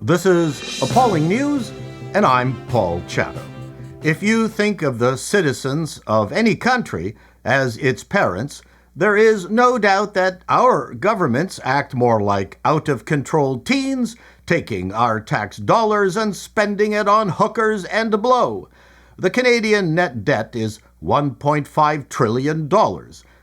This is Appalling News, and I'm Paul Chatto. If you think of the citizens of any country as its parents, there is no doubt that our governments act more like out-of-control teens, taking our tax dollars and spending it on hookers and blow. The Canadian net debt is $1.5 trillion,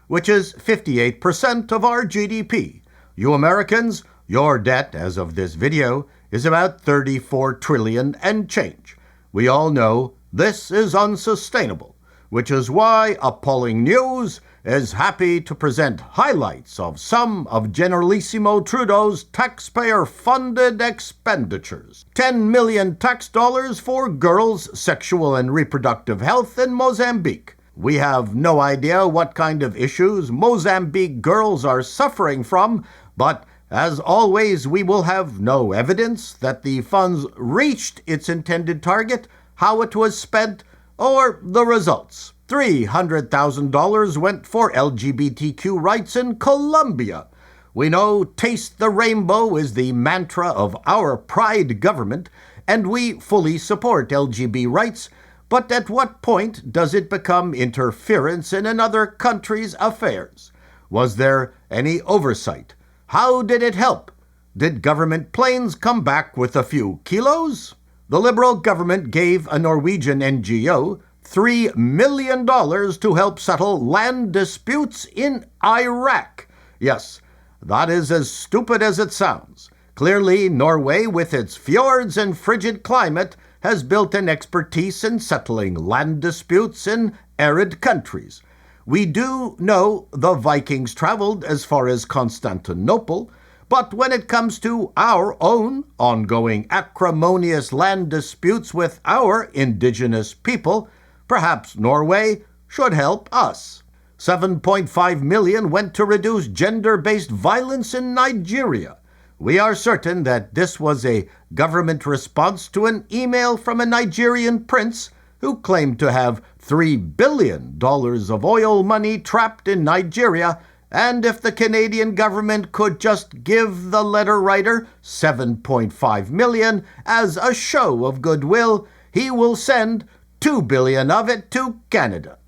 which is 58% of our GDP. You Americans, your debt, as of this video, is about $34 trillion and change. We all know this is unsustainable, which is why Appalling News is happy to present highlights of some of Generalissimo Trudeau's taxpayer-funded expenditures. 10 million tax dollars for girls' sexual and reproductive health in Mozambique. We have no idea what kind of issues Mozambique girls are suffering from, but as always, we will have no evidence that the funds reached its intended target, how it was spent, or the results. $300,000 went for LGBTQ rights in Colombia. We know Taste the Rainbow is the mantra of our pride government, and we fully support LGBT rights, but at what point does it become interference in another country's affairs? Was there any oversight? How did it help? Did government planes come back with a few kilos? The Liberal government gave a Norwegian NGO $3 million to help settle land disputes in Iraq. Yes, that is as stupid as it sounds. Clearly, Norway, with its fjords and frigid climate, has built an expertise in settling land disputes in arid countries. We do know the Vikings traveled as far as Constantinople, but when it comes to our own ongoing acrimonious land disputes with our indigenous people, perhaps Norway should help us. $7.5 million went to reduce gender-based violence in Nigeria. We are certain that this was a government response to an email from a Nigerian prince who claimed to have $3 billion of oil money trapped in Nigeria, and if the Canadian government could just give the letter writer $7.5 million as a show of goodwill, he will send $2 billion of it to Canada.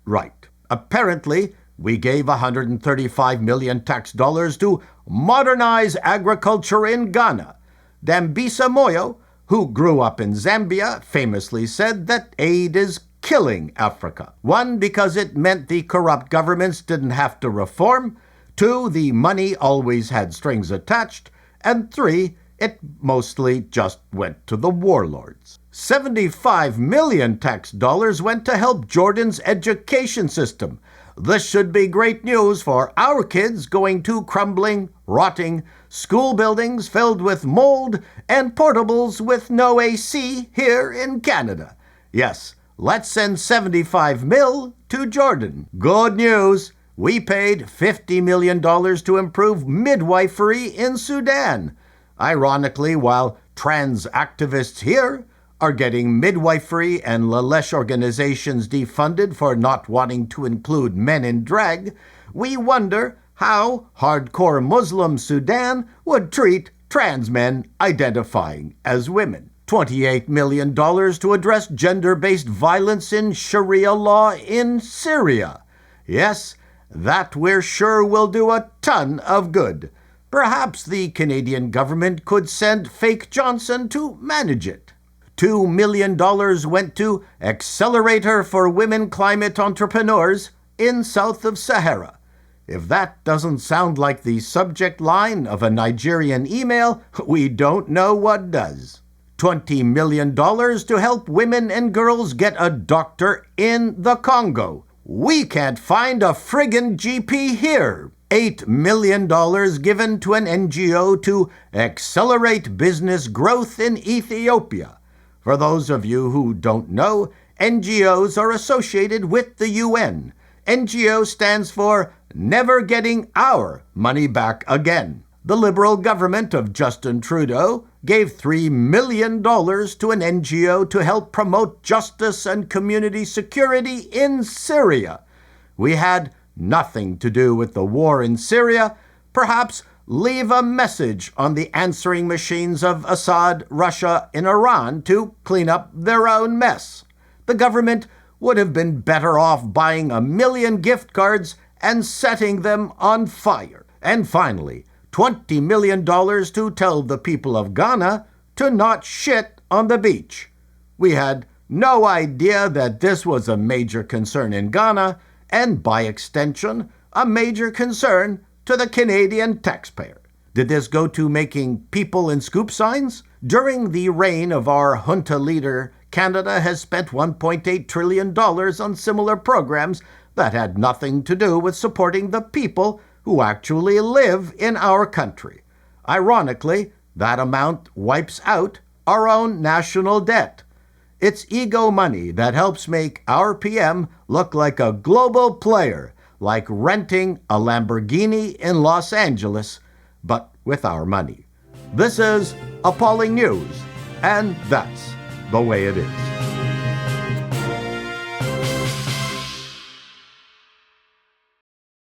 Right. Apparently, we gave $135 million tax dollars to modernize agriculture in Ghana. Dambisa Moyo, who grew up in Zambia, famously said that aid is killing Africa. 1, because it meant the corrupt governments didn't have to reform. 2, the money always had strings attached. And 3, it mostly just went to the warlords. 75 million tax dollars went to help Jordan's education system. This should be great news for our kids going to crumbling, rotting school buildings filled with mold and portables with no AC here in Canada. Yes, let's send 75 mil to Jordan. Good news, we paid $50 million to improve midwifery in Sudan. Ironically, while trans activists here are getting midwifery and Lalesh organizations defunded for not wanting to include men in drag, we wonder how hardcore Muslim Sudan would treat trans men identifying as women. $28 million to address gender-based violence in Sharia law in Syria. Yes, that we're sure will do a ton of good. Perhaps the Canadian government could send Fake Johnson to manage it. $2 million went to Accelerator for Women Climate Entrepreneurs in south of Sahara. If that doesn't sound like the subject line of a Nigerian email, we don't know what does. $20 million to help women and girls get a doctor in the Congo. We can't find a friggin' GP here. $8 million given to an NGO to accelerate business growth in Ethiopia. For those of you who don't know, NGOs are associated with the UN. NGO stands for Never Getting Our Money Back Again. The Liberal government of Justin Trudeau gave $3 million to an NGO to help promote justice and community security in Syria. We had nothing to do with the war in Syria. Perhaps leave a message on the answering machines of Assad, Russia, and Iran to clean up their own mess. The government would have been better off buying 1 million gift cards and setting them on fire. And finally, $20 million to tell the people of Ghana to not shit on the beach. We had no idea that this was a major concern in Ghana, and by extension, a major concern to the Canadian taxpayer. Did this go to making people in scoop signs? During the reign of our junta leader, Canada has spent $1.8 trillion on similar programs that had nothing to do with supporting the people who actually live in our country. Ironically, that amount wipes out our own national debt. It's ego money that helps make our PM look like a global player, like renting a Lamborghini in Los Angeles, but with our money. This is appalling news, and that's the way it is.